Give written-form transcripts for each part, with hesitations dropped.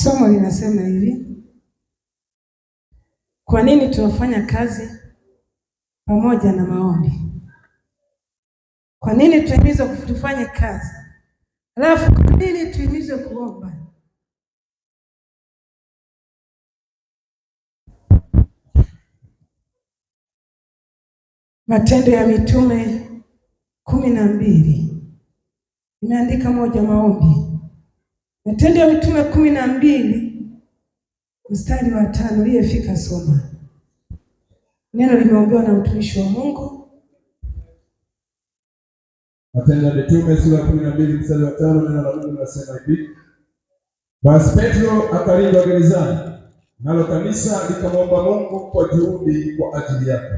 Somo linasema hivi: kwa nini tunafanya kazi pamoja na maombi? Kwa nini tuhimizwe tufanye kazi, alafu kwa nini tuhimizwe kuomba? Matendo ya Mitume 12 imeandika moja, maombi. Matendo ya Mitume 12 mstari wa 5, liyefika soma. Neno limeombewa na mtumishi wa Mungu. Matendo ya Mitume sura ya 12 mstari wa 5, neno la Mungu linasema hivi: basi Petro akalindwa gerezani, nalo kanisa likamwomba Mungu kwa juhudi kwa ajili yake.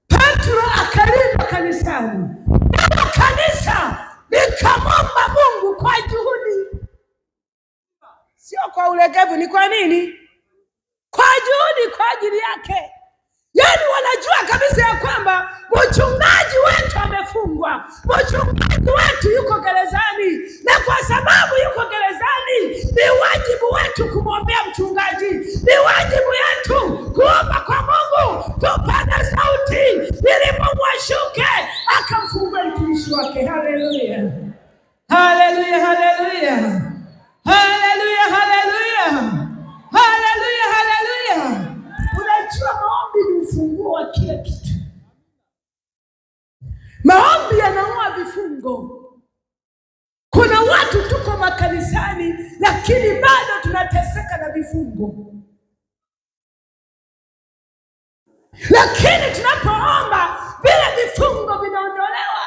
Petro akalindwa kanisani, nalo kanisa likamwomba Mungu kwa juhudi, sio kwa ulegevu. Ni kwa nini? Kwa juhudi kwa ajili yake. Yaani wanajua kabisa ya kwamba mchungaji wetu amefungwa, mchungaji wetu yuko gerezani, na kwa sababu yuko gerezani ni wajibu wetu kumwombea mchungaji, ni wajibu yetu kuomba kwa Mungu, tupane sauti ili Mungu ashuke akamfungue mtumishi wake. Haleluya, haleluya, haleluya, haleluya, haleluya, haleluya, haleluya. Unajua maombi ni ufunguo wa kila kitu. Maombi yanaua vifungo. Kuna watu tuko makanisani lakini bado tunateseka na vifungo, lakini tunapoomba vile vifungo vinaondolewa.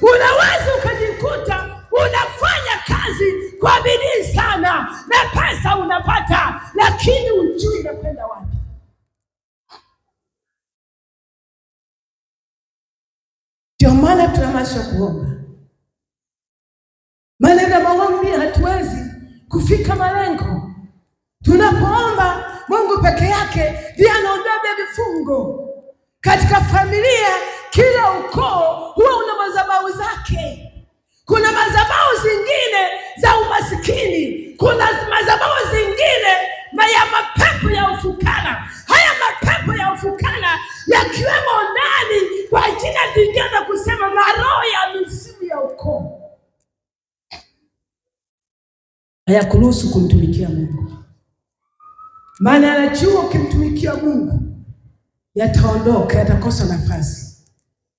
Unaweza ukajikuta unafanya kazi kwa bidii sana na pesa unapata, lakini hujui inakwenda wapi. Ndio maana tunamasha kuomba. Maana maombi hatuwezi kufika malengo. Tunapoomba Mungu peke yake ndiye anaondoa vifungo. Katika familia, kila ukoo huwa una madhabahu zake. Kuna madhabahu zingine za umasikini, kuna madhabahu zingine na ya mapepo ya ufukara. Haya mapepo ya ufukara yakiwemo ndani kwa jina lingine kusema maroho ya mizimu ya ukoo, hayakuruhusu kumtumikia Mungu. Maana anajua ukimtumikia Mungu yataondoka, yatakosa nafasi.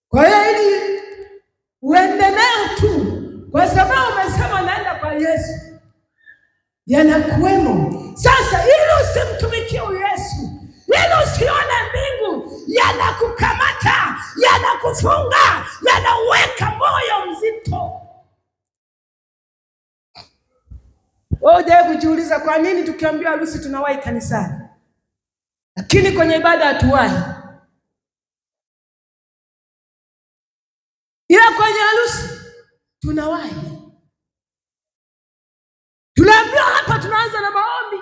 Kwa hiyo ili uendelee tu kwa sababu umesema naenda kwa Yesu, yanakuwemo. Sasa ili usimtumikie Yesu, ili usione mbingu, yanakukamata, yanakufunga, yanaweka moyo mzito. Wewe kujiuliza kwa nini tukiambiwa harusi tunawahi kanisani, lakini kwenye ibada hatuwahi? Ila kwenye harusi tunawahi. Tunaambiwa hapa tunaanza na maombi,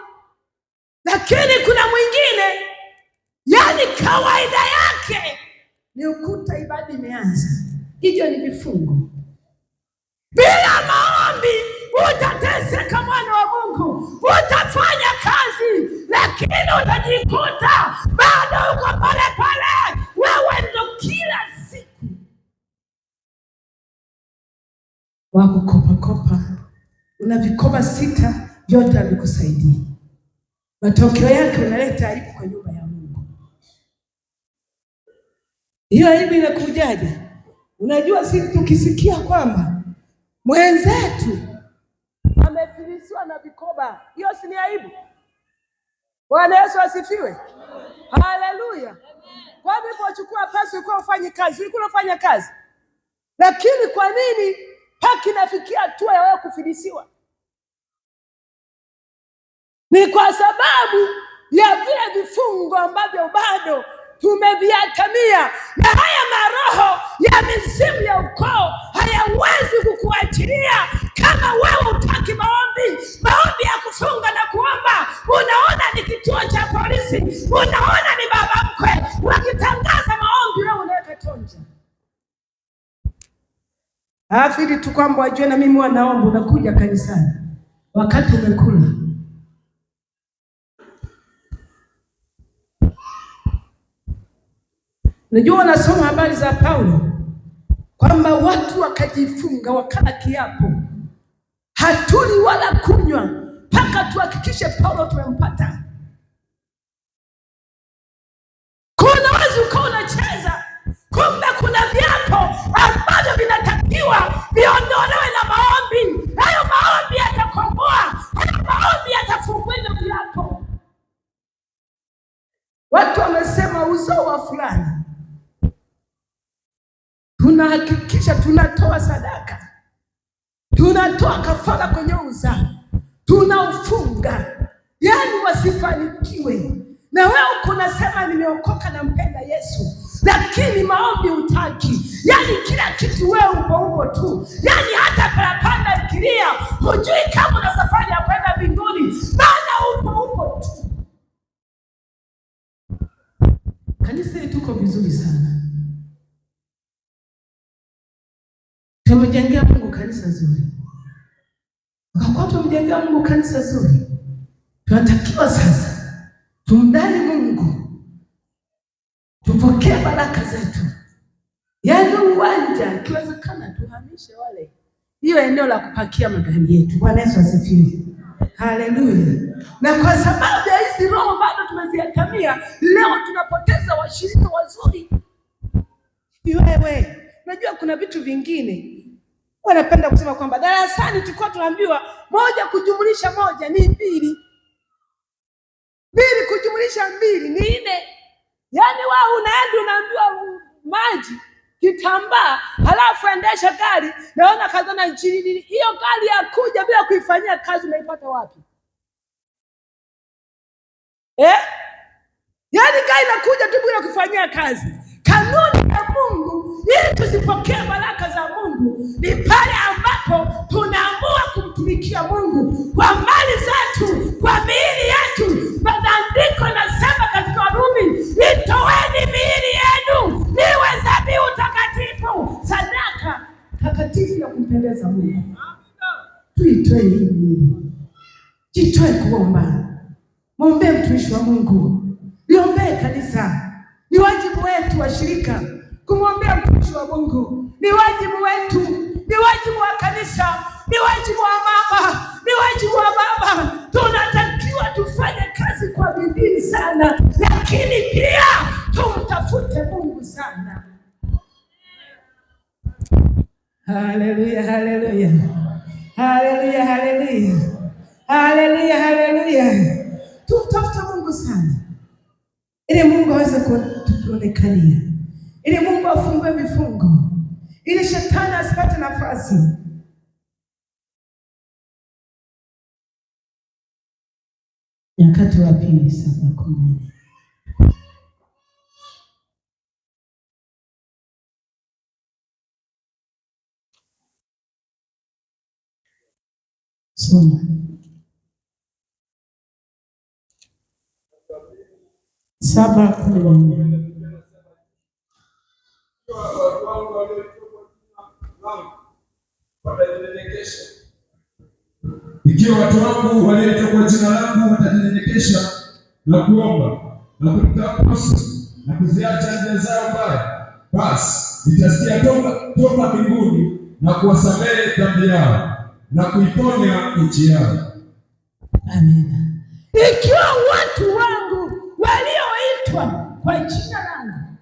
lakini kuna mwingine yani kawaida yake ni ukuta ibada imeanza. Hivyo ni vifungo. Bila maombi utateseka, mwana wa Mungu, utafanya kazi lakini utajikuta bado uko pale pale. Wewe ndo kila siku wako kopa. Una vikoba 6 vyote havikusaidii. Matokeo yake unaleta aibu kwa nyumba ya Mungu. Hiyo aibu inakujaje? Unajua sisi tukisikia kwamba mwenzetu amefilisiwa na vikoba, hiyo si ni aibu? Bwana Yesu asifiwe. Haleluya. Kwa hivyo uchukua pesa ulikuwa ufanye kazi, ulikuwa unafanya kazi, lakini kwa nini haki inafikia hatua ya wewe kufilisiwa? Ni kwa sababu ya vile vifungo ambavyo bado tumeviatamia, na haya maroho ya mizimu ya ukoo hayawezi kukuachilia kama wewe utaki maombi. Maombi ya kufunga na kuomba, unaona ni kituo cha polisi, unaona ni baba mkwe wakitangaza maombi, wewe unaweka tonja. Afili tu kwamba wajue na mimi wanaomba, unakuja kanisani. wakati umekula. Unajua, wanasoma habari za Paulo kwamba watu wakajifunga, wakala kiapo, hatuli wala kunywa mpaka tuhakikishe Paulo tumempata. Kuna wazi ukawa unacheza, kumbe kuna viapo ambavyo vinatakiwa viondolewe na maombi. Hayo maombi yatakomboa, hayo maombi yatafungua hivyo viapo. Watu wamesema uzao wa fulani, tunahakikisha tunatoa sadaka, tunatoa kafara kwenye uzao, tunaufunga, yaani wasifanikiwe. Na wewe kunasema nimeokoka na mpenda Yesu, lakini maombi hutaki. Yaani kila kitu wewe upo tu, yaani hata parapanda ikilia hujui kama una safari ya kwenda mbinguni, maana upo tu. Kanisa hili tuko vizuri sana, tumejengea Mungu kanisa zuri. Kwa tumejengea Mungu kanisa zuri, tunatakiwa sasa tumdani Mungu, tupokee baraka zetu. Yaani uwanja ikiwezekana tuhamishe wale hiyo eneo la kupakia magari yetu. Bwana Yesu asifiwe. Haleluya. Na kwa sababu ya hizi roho bado tumeziatamia, leo tunapoteza washirika wazuri. Wewe unajua kuna vitu vingine wanapenda kusema kwamba darasani tulikuwa tunaambiwa 1 kujumlisha 1 ni 2. 2 kujumlisha 2 ni 4. Yaani wao unaenda unaambiwa maji kitambaa, halafu endesha gari, naona kazana nchini. Hiyo gari ya kuja bila kuifanyia kazi unaipata wapi? Yaani gari inakuja tu bila kufanyia kazi. Kanuni ya Mungu ili tuzipokee baraka za Mungu ni pale ambapo tunaamua kumtumikia Mungu kwa mali zetu, kwa miili yetu. Maandiko yanasema katika Warumi, itoeni miili yenu iwe dhabihu takatifu, sadaka takatifu ya kumpendeza Mungu. Tuitoe hii miili, jitoe kuomba. Muombe mtumishi wa Mungu, niombee kanisa. Ni wajibu wetu wa shirika kumwombea mtumishi wa Mungu. Ni wajibu wetu, ni wajibu wa kanisa, ni wajibu wa mama, ni wajibu wa baba. Tunatakiwa tufanye kazi kwa bidii sana, lakini pia tumtafute Mungu sana. Haleluya, haleluya, haleluya, haleluya, haleluya, haleluya. Tumtafute Mungu sana ili Mungu aweze kutuonekania, ili Mungu afungue vifungo, ili shetani asipate nafasi. Nyakati wa Pili 7:10. Soma 7:10. Ikiwa watu wangu walioitwa kwa jina langu watajinyenyekesha na kuomba na kutafuta uso na kuziacha njia zao mbaya, basi nitasikia toka mbinguni na kuwasamehe dhambi yao na kuiponya nchi yao. Amina. Ikiwa watu wangu walioitwa kwa jina langu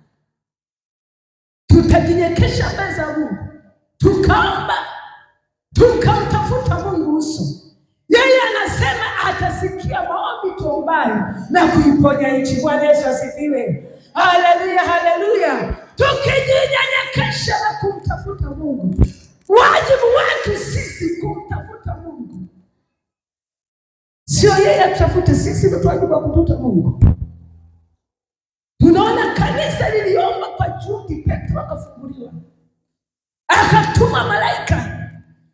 tutajinyenyekesha mbele za Mungu, tukaomba, tukamtafuta Mungu uso, yeye anasema atasikia maombi tuombayo na kuiponya nchi. Bwana Yesu asifiwe. Haleluya, haleluya. Tukijinyenyekesha na kumtafuta Mungu, wajibu wetu sisi kumtafuta Mungu, sio yeye atafute sisi. Ndio wajibu wa kumtafuta Mungu. Tunaona kanisa liliomba kwa juhudi, Petro akafunguliwa, akatuma malaika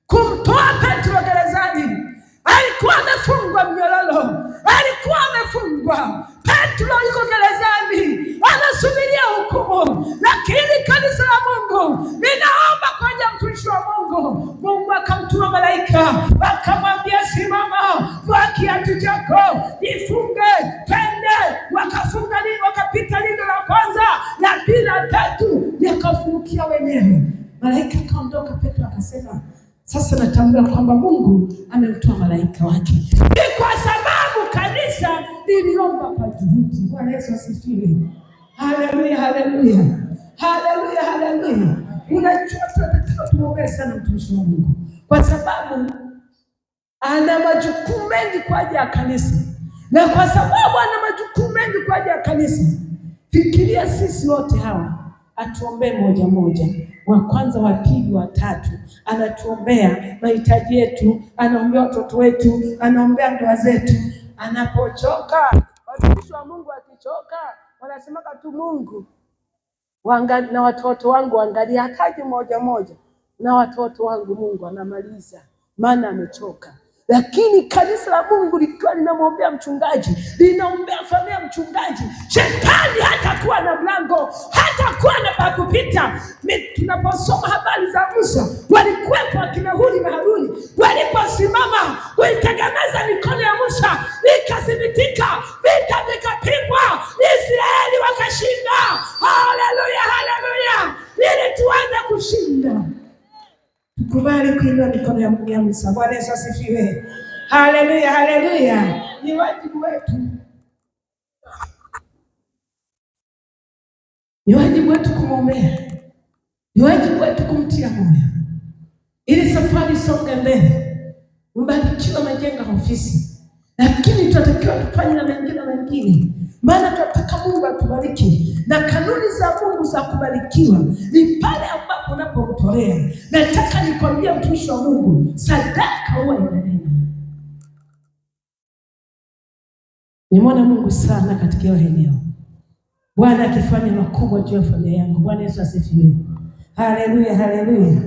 kumtoa Petro gerezani. Alikuwa amefungwa mnyororo, alikuwa amefungwa. Petro yuko gerezani anasubiria hukumu, lakini kanisa la Mungu linaomba kwa ajili ya mtumishi wa Mungu. Mungu akamtuma malaika akamwambia, simama kiatu chako, jifunge, twende. Wakafunga nini? Wakapita lindo la kwanza, la pili, la tatu, yakafungukia wenyewe. Malaika kaondoka. Petro akasema, sasa natambua kwamba Mungu amemtoa malaika wake. Ni kwa sababu kanisa liliomba kwa juhudi. Bwana Yesu asifiwe. Haleluya, haleluya, haleluya, haleluya. Unajua tunataka tuombe sana mtumishi wa Mungu, kwa sababu ana majukumu mengi kwa ajili ya kanisa, na kwa sababu ana majukumu mengi kwa ajili ya kanisa, fikiria sisi wote hawa atuombee moja moja, wa kwanza, wa pili, wa tatu, anatuombea mahitaji yetu, anaombea watoto wetu, anaombea ndoa zetu. Anapochoka, watumishi wa Mungu akichoka, wanasemaka tu Mungu na watoto wangu angalia, hataji moja moja na watoto wangu, Mungu anamaliza maana amechoka. Lakini kanisa la Mungu likiwa linamwombea mchungaji, linaombea familia ya mchungaji, shetani hatakuwa na mlango, hatakuwa na pa kupita. Tunaposoma habari za Musa, walikuwepo akina Huri na Haruni, waliposimama kuitegemeza mikono ya Musa, ikathibitika, vita vikapigwa, Israeli wakashinda. Haleluya, haleluya, ili tuanze kushinda. Tukubali kuinua mikono ya Musa. Bwana Yesu asifiwe. Haleluya, haleluya. Ni wajibu wetu, ni wajibu wetu kumwombea, ni wajibu wetu kumtia moyo, ili safari isonge mbele. Mbarikiwa majenga ofisi, lakini tunatakiwa tufanye na mengine, maana tunataka Mungu atubariki, na kanuni za Mungu za kubarikiwa ni pale ambapo unapomtolea. Nataka nikwambie mtumishi wa Mungu, sadaka huwa inanena. Nimeona Mungu sana katika hiyo eneo, Bwana akifanya makubwa juu ya familia yangu. Bwana Yesu asifiwe. Haleluya, haleluya.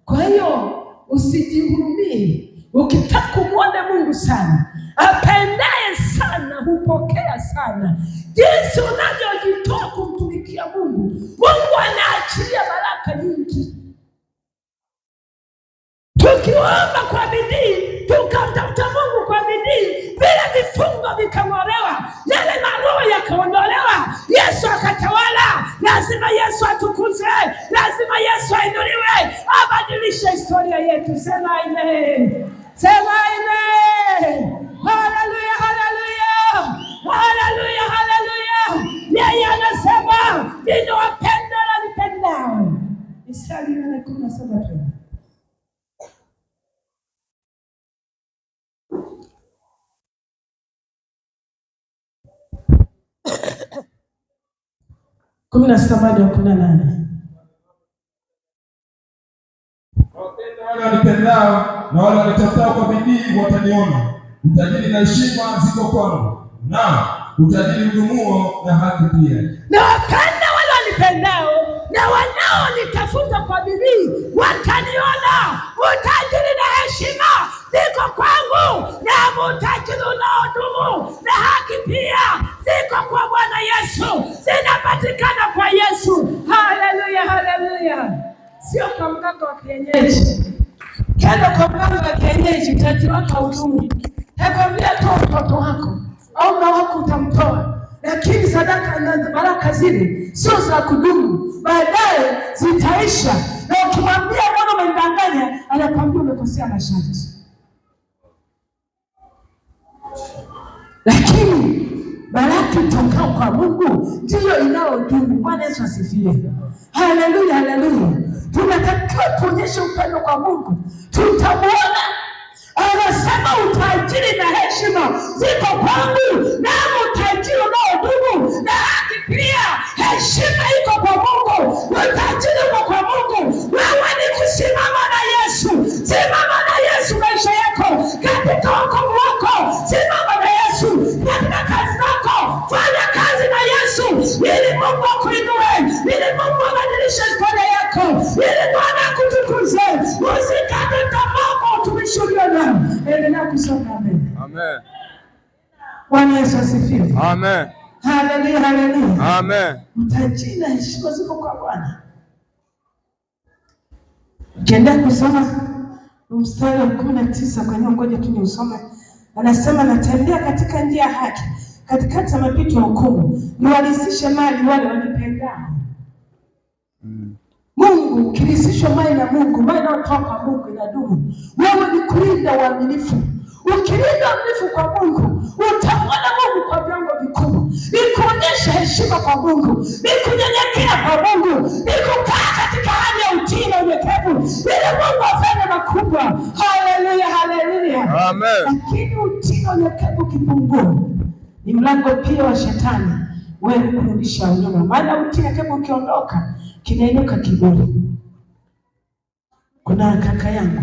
Kwa hiyo usijihurumie. Ukitaka kumwona Mungu sana, apendaye sana hupokea sana. Jinsi unavyojitoa kumtumikia Mungu, Mungu anaachilia baraka nyingi. Tukiomba kwa bidii, tukamtafuta Mungu kwa bidii, bila vifungo vikang'olewa, yale maroho yakaondolewa, Yesu akatawala. Lazima Yesu atukuzwe, lazima Yesu ainuliwe, abadilishe historia yetu. Sema amen, sema amen. Haleluya, haleluya, haleluya, haleluya. Yeye anasema ninawapenda na nipendao. Isaya 4:17. Kumi na saba hadi 18. Wale wanipendao na wale wanitafutao kwa bidii wataniona. Utajiri na heshima ziko kwangu, na utajiri udumuo na haki pia. Na wapenda wale wanipendao na wanaonitafuta kwa bidii wataniona. Utajiri na heshima ziko kwangu, na utajiri unaodumu na haki pia ziko kwa Bwana Yesu, zinapatikana kwa Yesu. Haleluya, haleluya. Sio kwa mganga wa kienyeji. Kenda kwa mganga wa kienyeji, utajiri wako haudumu. Hekwambia toa mtoto wako au na wako utamtoa, lakini sadaka na baraka zile sio za kudumu, baadaye zitaisha. Na ukimwambia Bwana umemdanganya, anakwambia umekosea masharti. Lakini baraka itokao kwa Mungu ndiyo inayodumu. Bwana Yesu asifiwe. Haleluya, haleluya. Tunatakiwa tuonyeshe upendo kwa Mungu, tutamuona. Anasema utajiri na heshima ziko kwangu, na utajiri unaodumu na haki pia. Heshima iko kwa Mungu, utajiri uko kwa Mungu. Wewe ni kusimama na Yesu. Simama na Yesu maisha yako, katika wokovu wako. Simama na Yesu katika kazi zako. Fanya kazi na Yesu ili Mungu akuinue, ili Mungu abadilishe historia yako, ili Bwana akutukuze. Usikate tamaa kwa utumishi ulionao. Endelea kusoma. Amen. Amen. Bwana Yesu asifiwe. Amen. Haleluya, haleluya. Amen. Utajiri na heshima ziko kwa Bwana. Ukienda kusoma mstari wa 19 kwenye, ngoja tu niusome. Anasema natembea katika njia ya haki, katikati ya mapito ya hukumu, niwalisishe mali wale wanipendao. Mungu, ukilisishwa mali na Mungu, mali inayotoka kwa Mungu inadumu. Wewe ni kulinda uaminifu. Ukilinda uaminifu kwa Mungu, utamwona Mungu kwa viwango vikubwa. Ni kuonyesha heshima kwa Mungu, ni kunyenyekea kwa Mungu, ni kukaa katika hali ya utii na unyenyekevu, ili Mungu afanye makubwa. Haleluya, haleluya, amen. Lakini utii na unyenyekevu ukipungua, ni mlango pia wa shetani wewe kurudisha unyuma. Maana utii na unyenyekevu ukiondoka, kinainuka kiburi. Kuna kaka yangu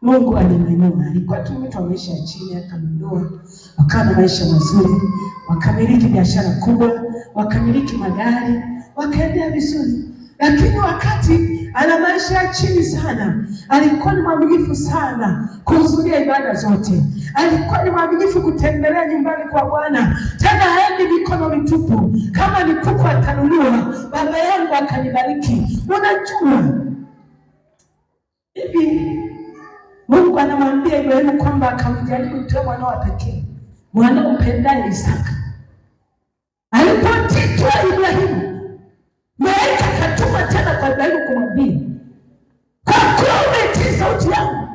Mungu alimwinua, alikuwa tu mtu wa maisha ya chini, akamwinua akawa na maisha mazuri, wakamiliki biashara kubwa, wakamiliki magari, wakaendea vizuri. Lakini wakati ana maisha ya chini sana, alikuwa ni mwaminifu sana kuhudhuria ibada zote, alikuwa ni mwaminifu kutembelea nyumbani kwa Bwana, tena haendi mikono mitupu. Kama ni kuku atanunuliwa, baba yangu akanibariki. Unajua hivi Mungu anamwambia Ibrahimu kwamba akamjaribu kutoa mwana wa pekee, mwana umpendaye Isaka. Alipotitwa Ibrahimu, malaika akatuma tena kwa Ibrahimu kumwambia, kwa kuwa umetii sauti yangu,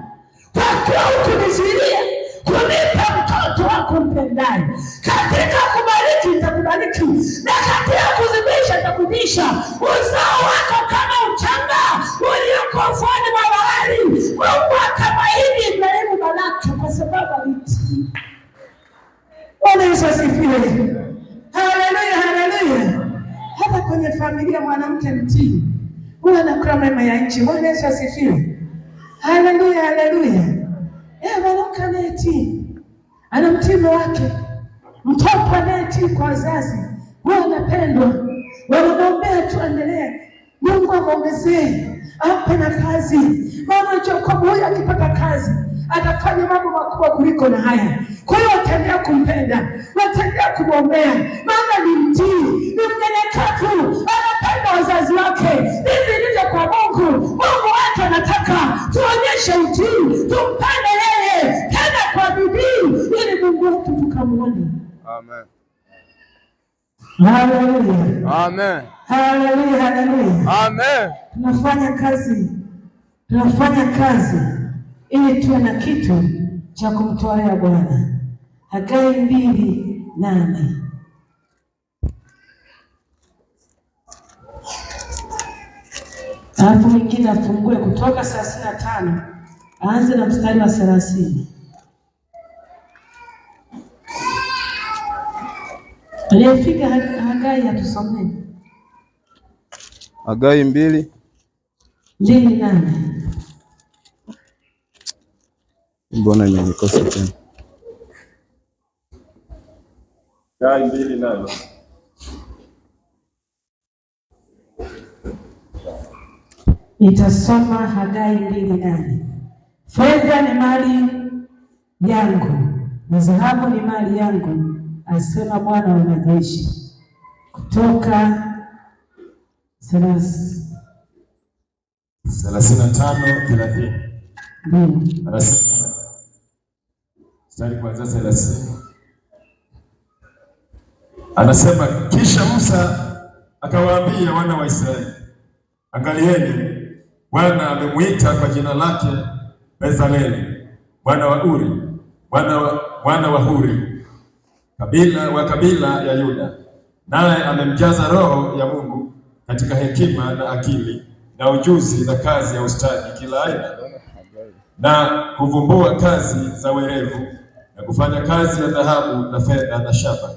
kwa kuwa ukunizuilia kunipa mtoto wako umpendaye, katika kubariki nitakubariki, na katika kuzidisha nitakuzidisha, uzao wako kama mchanga ulioko ufuoni mwa bahari. Mungu akamwahidi Ibrahimu baraka kwa sababu alitii. Bwana Yesu asifiwe. Haleluya, haleluya. Hata kwenye familia mwanamke mtii huwa anakula mema ya nchi. Bwana Yesu asifiwe. Haleluya, haleluya. Mwanamke anayetii anamtii mume wake. Mtoto anayetii kwa wazazi huwa anapendwa, wanamwombea tu endelee, Mungu amwongezee, ampe nafasi. Maana Yakobo huyu akipata kazi atafanya mambo makubwa kuliko na haya. Kwa hiyo wataendelea kumpenda, wataendelea kumwombea, maana ni mtii, ni mnyenyekevu, anapenda wazazi wake. Hivi ndivyo kwa Mungu. Mungu wetu anataka tuonyeshe utii, tumpende yeye tena kwa bidii, ili Mungu wetu tukamwone. Amen. Haleluya. Amen. Haleluya, haleluya. Amen. Tunafanya kazi ili tuwe na kitu cha kumtolea Bwana. Hagai 2:8. Alafu mwingine afungue Kutoka 35, aanze na mstari wa 30. Aliyefika Hagai atusomee. Hagai 2:8. Mbona nikosa tena? Hagai 2:8. Nitasoma Hagai 2:8. Fedha ni mali yangu na dhahabu ni mali yangu, asema Bwana wa majeshi. Kutoka 35:30. Anasema mstari kuanzia 30. Anasema kisha Musa akawaambia wana wa Israeli, angalieni, Bwana amemwita kwa jina lake Bezaleli mwana wa Uri, mwana wa Huri, kabila ya Yuda, naye amemjaza Roho ya Mungu katika hekima na akili na ujuzi na kazi ya ustadi kila aina, na kuvumbua kazi za werevu na kufanya kazi ya dhahabu na fedha na shaba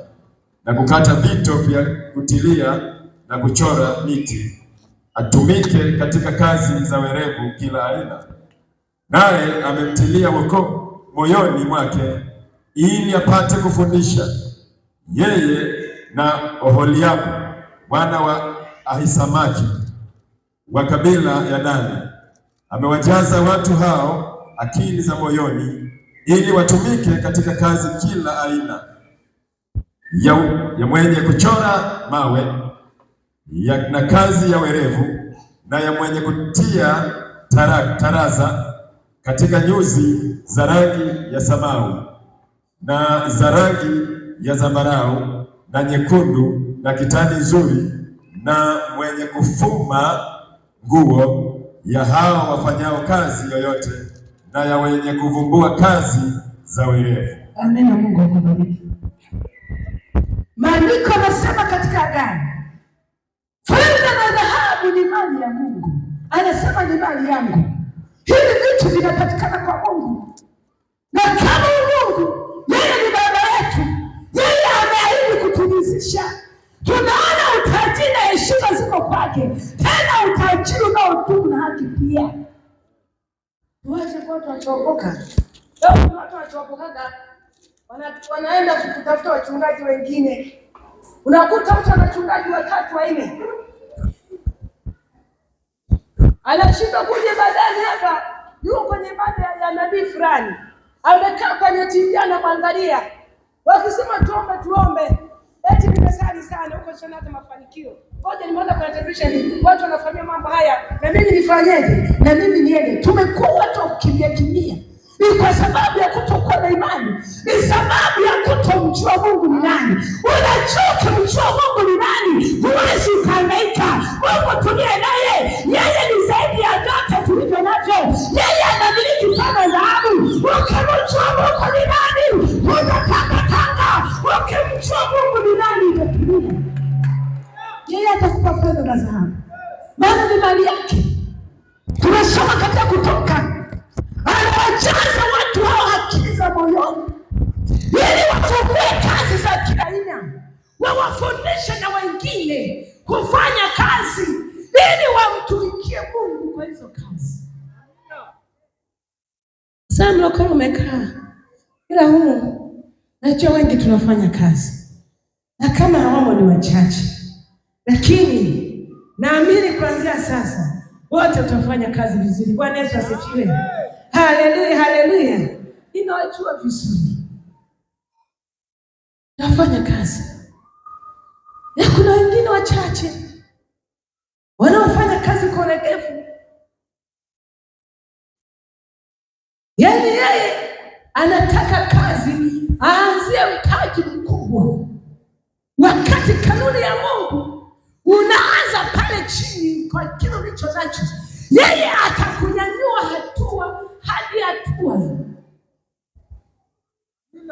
na kukata vito vya kutilia na kuchora miti, atumike katika kazi za werevu kila aina. Naye amemtilia wokovu moyoni mwake ili apate kufundisha, yeye na Oholiabu mwana wa Ahisamaki wa kabila ya Dani. Amewajaza watu hao akili za moyoni ili watumike katika kazi kila aina ya mwenye kuchora mawe na kazi ya werevu na ya mwenye kutia taraza katika nyuzi za rangi ya samawi na za rangi ya zambarau na nyekundu na kitani nzuri, na mwenye kufuma nguo ya hao wafanyao kazi yoyote, na ya wenye kuvumbua kazi za werevu. Amina. Mungu akubariki. Maandiko yanasema katika Agano, fedha na dhahabu ni mali ya Mungu. Anasema ni mali yangu. Hivi vitu vinapatikana kwa Mungu, na kama Mungu yeye ni baba yetu, yeye ameahidi kuturizisha. Tunaona utajiri na heshima ziko kwake, tena utajiri unaodumu na haki pia. Tuache kwa watu wachokoka. Leo watu wachokokaga wanaenda kutafuta wachungaji wengine. Unakuta mtu ana wachungaji 3 4, anashinda kuja badani hapa, yuko kwenye ibada ya nabii fulani, amekaa kwenye TV anamwangalia, wakisema tuombe, eti nimesali sana huko, sio hata mafanikio. Ngoja nimeona kwa television watu wanafanya mambo haya, na mimi nifanyeje? Na mimi niende? Tumekuwa watu kimbia. Ni kwa sababu ya kutokuwa na imani, ni sababu ya kutomjua Mungu ni nani. Unajua kumjua Mungu ni nani, huwezi ukahangaika. Mungu tuliye naye, yeye ni zaidi ya vyote tulivyo navyo. Yeye anamiliki kama dhahabu. Ukimjua Mungu ni nani, unatangatanga. Ukimjua Mungu ni nani, utatulia. Yeye atakupa fedha na dhahabu, maana ni mali yake. Tunasoma katika Kutoka, anawajaza watu hao akili za moyoni, ili wafungue kazi za kila aina, wawafundishe na wengine kufanya kazi, ili wamtumikie Mungu kwa hizo kazi. Sasa mlokole umekaa, ila humu najua wengi tunafanya kazi, na kama hawamo ni wachache, lakini naamini kuanzia sasa wote tutafanya kazi vizuri. Bwana Yesu asifiwe. Haleluya, haleluya. Ninawajua vizuri, nafanya kazi, na kuna wengine wachache wanaofanya kazi kwa ulegevu. Yaani yeye anataka kazi aanzie mtaji mkubwa, wakati kanuni ya Mungu unaanza pale chini kwa kile ulicho nacho. Yeye atakunyanyua hatua hadi hatua.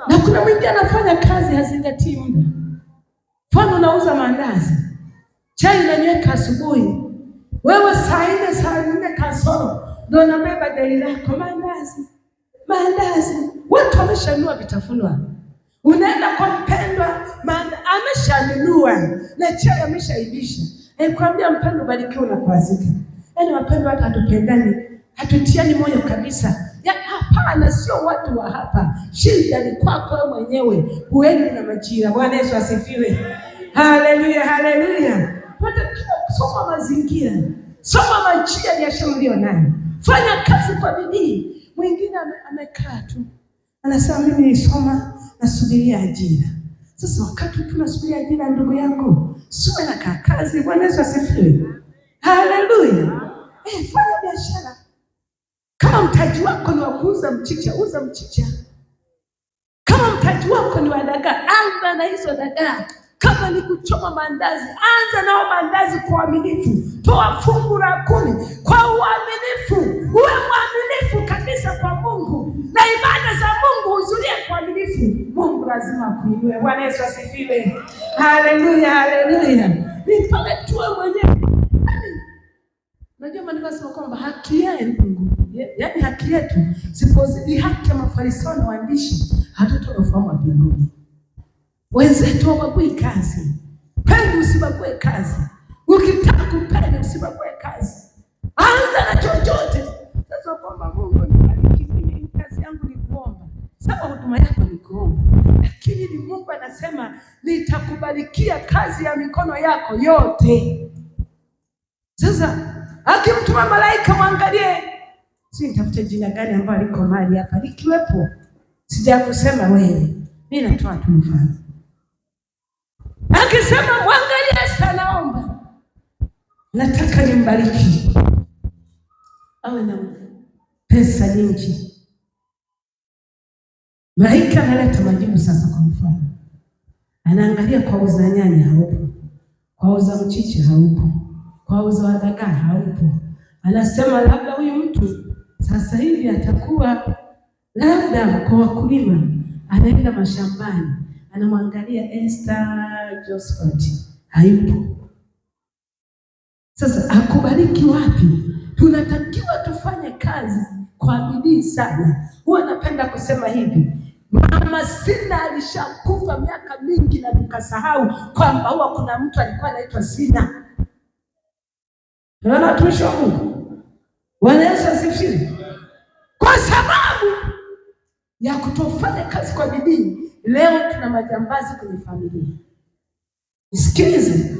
Na kuna mwingine anafanya kazi hazingatii muda. Mfano, unauza maandazi, chai inanyweka asubuhi, wewe saa 4 kasoro ndio unabeba deli lako maandazi. Watu wameshanunua vitafunwa, unaenda kwa mpendwa, ameshanunua na chai ameshaibisha. Kwambia mpendwa, barikiwa na kuazika. Yaani wapendwa, hata hatupendani, hatutiani moyo kabisa. Hapana, sio watu wa hapa. Shida ni kwako wewe mwenyewe, huendi na majira. Bwana Yesu asifiwe. Haleluya, haleluya. Soma mazingira, soma majira ya shamba ulio nayo, fanya kazi kwa bidii. Mwingine amekaa tu anasema mimi nilisoma nasubiria ajira. Sasa wakati tunasubiria ajira, ndugu yangu, siwe na kazi. Bwana Yesu asifiwe. Haleluya. Fanya biashara. Kama mtaji wako ni wa kuuza mchicha, uza mchicha. Kama mtaji wako ni wa dagaa, anza na hizo dagaa. Kama ni kuchoma mandazi, anza nao mandazi kwa uaminifu. Toa fungu la 10 kwa uaminifu. Uwe mwaminifu kabisa kwa Mungu, na ibada za Mungu uzulie kwa uaminifu. Mungu lazima akuinue. Bwana Yesu asifiwe. Haleluya, haleluya. Ni pale tuwe mwenyewe. Unajua maandiko yanasema kwamba haki yetu, yaani haki yetu sipozidi haki ya Mafarisayo na waandishi, hatutafahamu wa mbinguni. Wenzetu hawabagui kazi. Pende usibague kazi. Ukitaka kupenda usibague kazi. Anza na chochote. Sasa kwamba Mungu nibariki, mimi kazi yangu ni kuomba. Sawa, huduma yako ni kuomba. Lakini ni Mungu anasema nitakubarikia kazi ya mikono yako yote. Sasa akimtuma malaika mwangalie, si nitafute jina gani ambalo liko mahali hapa likiwepo. Sijakusema wewe, mimi natoa tu mfano. Akisema mwangalie sana, naomba, nataka nimbariki awe na pesa nyingi, Malaika analeta majibu sasa. Kwa mfano, anaangalia kwa uza nyanya haupo, kwa uza mchicha haupo, kwa uza dagaa haupo. Anasema labda huyu mtu sasa hivi atakuwa labda kwa wakulima, anaenda mashambani, anamwangalia Esther Josephat hayupo. Sasa akubariki wapi? Tunatakiwa tufanye kazi kwa bidii sana. Huwa napenda kusema hivi, Mama Sina alishakufa miaka mingi na tukasahau kwamba huwa kuna mtu alikuwa anaitwa Sina. Unaona watumishi wa Mungu, Bwana Yesu asifiwe. Kwa sababu ya kutofanya kazi kwa bidii, leo tuna majambazi kwenye familia. Nisikilize,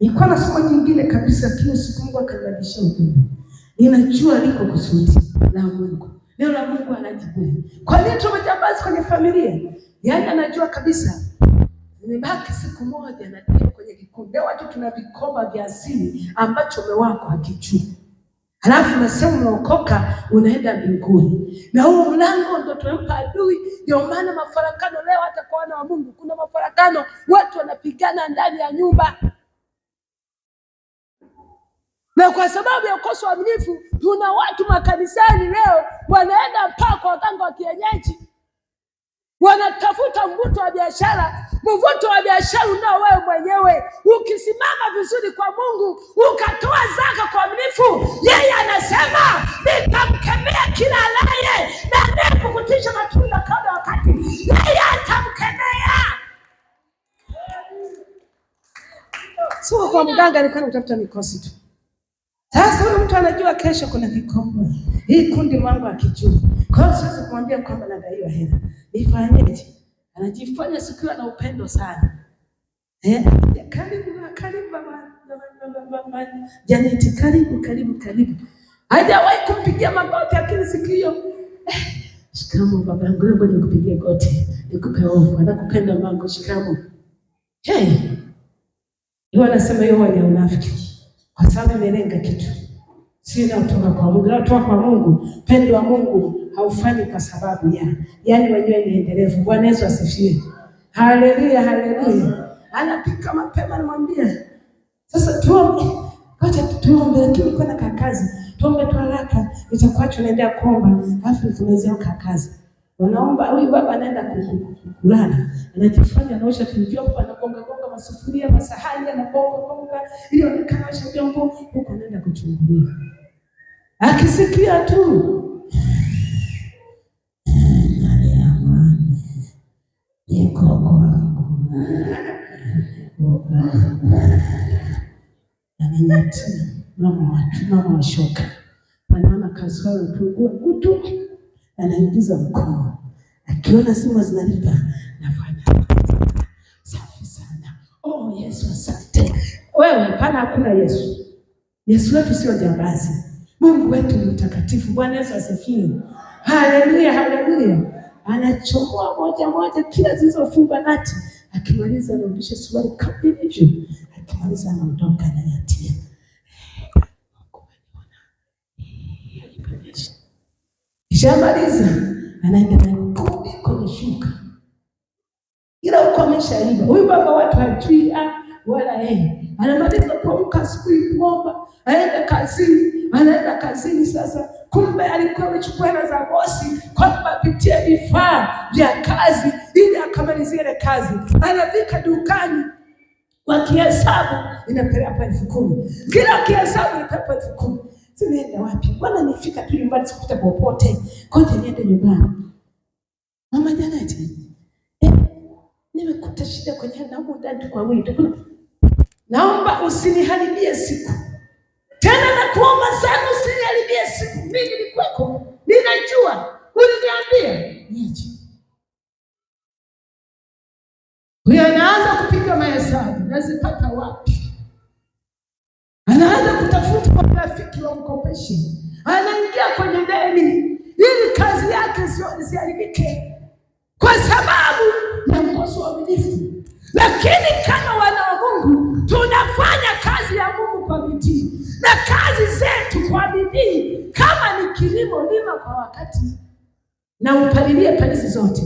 nilikuwa na somo nyingine kabisa, kila siku Mungu akanibadilisha ujumbe. Ninajua liko kusudi la Mungu. Neno la Mungu anajibu. Kwa nini tuna majambazi kwenye familia? Yaani anajua kabisa nimebaki siku moja na ndio kwenye kikundi. Watu tuna vikoba vya asili ambacho mume wako hakijui. Halafu nasema unaokoka unaenda mbinguni. Na huo mlango ndio tunampa adui. Ndio maana mafarakano leo hata kwa wana wa Mungu kuna mafarakano, watu wanapigana ndani ya nyumba. Na kwa sababu ya ukoso wa uaminifu, tuna watu makanisani leo wanaenda mpaka kwa waganga wa kienyeji. Wanatafuta mvuto wa biashara. Mvuto wa biashara unao wewe mwenyewe. Ukisimama vizuri kwa Mungu, ukatoa zaka kwa uaminifu, yeye anasema nitamkemea kila alaye na anayekukutisha matunda kabla wakati. Yeye atamkemea. Sio kwa mganga alikuwa kutafuta mikosi tu. Sasa huyu mtu anajua kesho kuna kikombo. Hii kundi mambo akijua. Kwa hiyo siwezi kumwambia kwamba nadaiwa hela. Nifanyeje? Anajifanya sikiwa na upendo sana. Karibu mama Janeti, karibu. Hajawahi kumpigia magoti, lakini sikio. Shikamoo baba yangu, leo ngoja nikupigie goti. Nikupe ofu, anakupenda mama, shikamoo. Yeye anasema hiyo ni unafiki. Kwa sababu imelenga kitu. Sina kutoka kwa Mungu. Na kutoka kwa Mungu, pendo wa Mungu haufanyi kwa sababu ya. Yaani wenyewe ni endelevu. Bwana Yesu asifiwe. Haleluya. Anapika mapema anamwambia, sasa tuombe. Acha tuombe, lakini kuna kakazi. Tuombe tu haraka, nitakuacha unaendea kuomba, alafu nikumalizia kakazi. Wanaomba, huyu baba anaenda kulala. Anajifanya anaosha vyombo, anagonga masufuria, masahani, anagonga ili onekane aosha vyombo, huko anaenda kuchungulia. Akisikia tu niko kwangu, ananyatia mama washoka, anaona kaswala tugua utu, anaingiza mkono, akiona simu zinalipa, nafanya safi sana. Oh Yesu asante. Wewe hapana, hakuna Yesu. Yesu wetu sio jambazi. Mungu wetu ni mtakatifu. Bwana Yesu asifiwe. Haleluya. Anachomoa moja kila zilizofunga nati. Akimaliza anarudisha suruali kabla hivyo. Akimaliza anaondoka na yatia. Kishamaliza anaenda na kwenye shuka. Ila uko ameshaiba. Huyu baba watu hajui wala yeye. Anamaliza kuamka asubuhi kuomba, anaenda kazini sasa. Kumbe alikuwa amechukua hela za bosi kwamba apitie vifaa vya kazi ili akamalizie ile kazi. Anafika dukani, wakihesabu inapeleka 10,000. Kila kihesabu inapeleka 10,000. Simeenda wapi? Bwana nifika tu nyumbani sikuta popote. Ngoja niende nyumbani. Mama Janeti, nimekuta shida kwenye naomba ndani kwa wingi. Naomba usiniharibie siku. Tena na kuomba sana usiniharibie siku. Mimi ni kwako. Ninajua. Uliniambia. Niache. Huyo anaanza kupiga mahesabu. Nazipata wapi? Anaanza kutafuta kwa rafiki wa mkopeshi. Anaingia kwenye deni ili kazi yake isiharibike. Kwa sababu ya mkoso wa uaminifu. Lakini kama wana wa Mungu tunafanya kazi ya Mungu kwa bidii. Na kazi zetu kwa bidii. Kama ni kilimo, lima kwa wakati. na upalilie palizi zote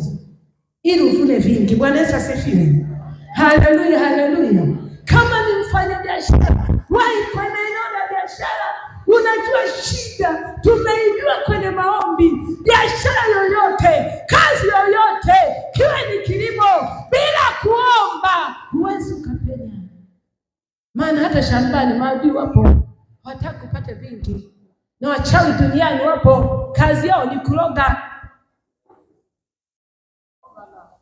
ili uvune vingi. Bwana Yesu asifiwe. Haleluya, haleluya. Kama ni mfanya biashara, wahi kwenye eneo la biashara. Unajua shida tumeijua kwenye maombi. Biashara yoyote, kazi yoyote, kiwe ni kilimo, bila kuomba huwezi ukapenya. Maana hata shambani maadui wapo, hawataka kupata vingi, na wachawi duniani wapo, kazi yao ni kuroga.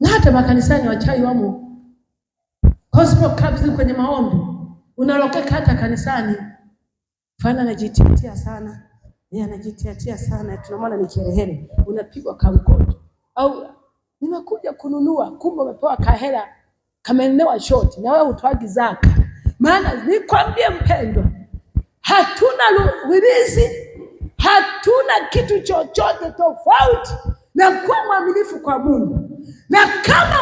Na hata makanisani wachawi wamo. Cosmo kabisa kwenye maombi unalokeka hata kanisani. Fana anajitiatia sana. Yeye anajitiatia sana. Tunamwona ni kiherehere. Unapigwa kamkojo. Au nimekuja kununua, kumbe umepewa kahela kamenewa short na wewe utoaji zaka. Maana nikwambie mpendwa, hatuna wirizi, hatuna kitu chochote tofauti na kuwa mwaminifu kwa Mungu. Na kama